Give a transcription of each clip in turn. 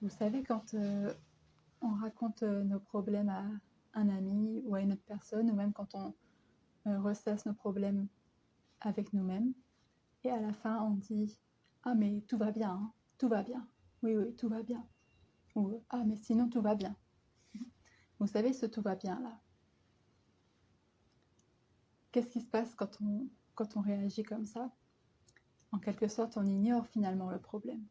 Vous savez, quand on raconte nos problèmes à un ami ou à une autre personne, ou même quand on ressasse nos problèmes avec nous-mêmes, et à la fin on dit « Ah mais tout va bien, hein, tout va bien, oui oui tout va bien » ou « Ah mais sinon tout va bien ». Vous savez ce « tout va bien » là, qu'est-ce qui se passe quand on réagit comme ça? En quelque sorte, on ignore finalement le problème.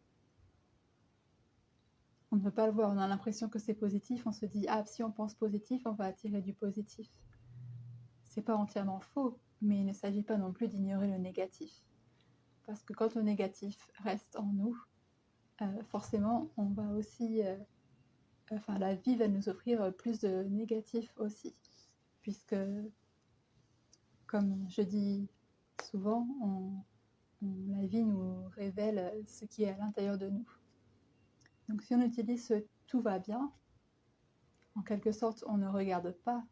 On ne veut pas le voir, on a l'impression que c'est positif, on se dit « Ah, si on pense positif, on va attirer du positif ». C'est pas entièrement faux, mais il ne s'agit pas non plus d'ignorer le négatif. Parce que quand le négatif reste en nous, forcément, on va aussi... la vie va nous offrir plus de négatif aussi. Puisque, comme je dis souvent, la vie nous révèle ce qui est à l'intérieur de nous. Donc si on utilise ce « tout va bien », en quelque sorte, on ne regarde pas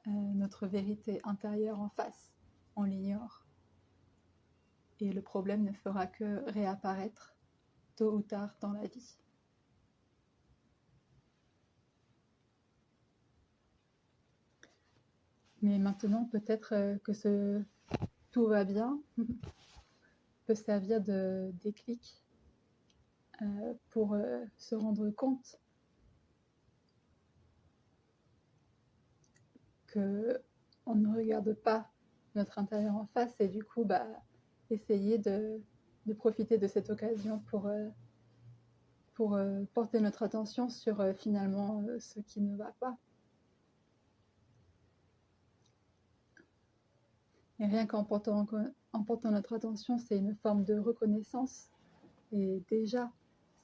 notre vérité intérieure en face, on l'ignore. Et le problème ne fera que réapparaître tôt ou tard dans la vie. Mais maintenant, peut-être que ce « tout va bien » peut servir de déclic pour se rendre compte qu'on ne regarde pas notre intérieur en face et du coup, essayer de profiter de cette occasion pour porter notre attention sur finalement ce qui ne va pas. Et rien qu'en portant notre attention, c'est une forme de reconnaissance. Et déjà,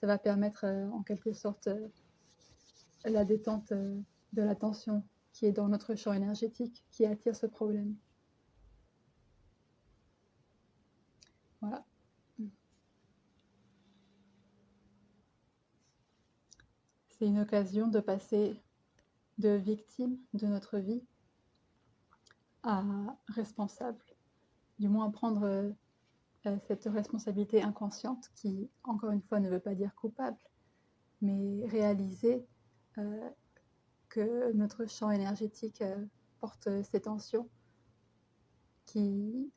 ça va permettre en quelque sorte la détente de la tension qui est dans notre champ énergétique, qui attire ce problème. Voilà. C'est une occasion de passer de victime de notre vie à responsable. Du moins prendre cette responsabilité inconsciente qui, encore une fois, ne veut pas dire coupable, mais réaliser que notre champ énergétique porte ces tensions qui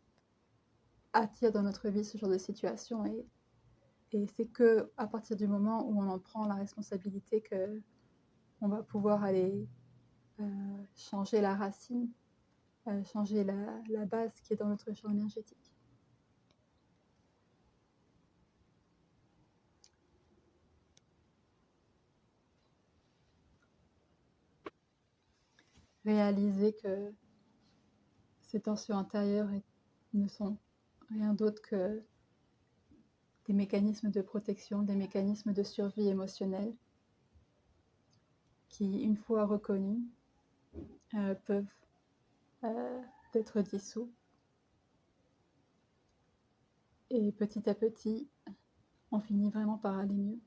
attirent dans notre vie ce genre de situation. Et c'est que à partir du moment où on en prend la responsabilité que on va pouvoir aller changer la racine, changer la base qui est dans notre champ énergétique. Réaliser que ces tensions intérieures ne sont rien d'autre que des mécanismes de protection, des mécanismes de survie émotionnelle qui, une fois reconnus, peuvent être dissous. Et petit à petit, on finit vraiment par aller mieux,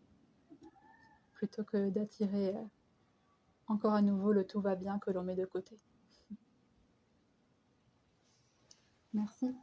plutôt que d'attirer encore à nouveau le « tout va bien » que l'on met de côté. Merci.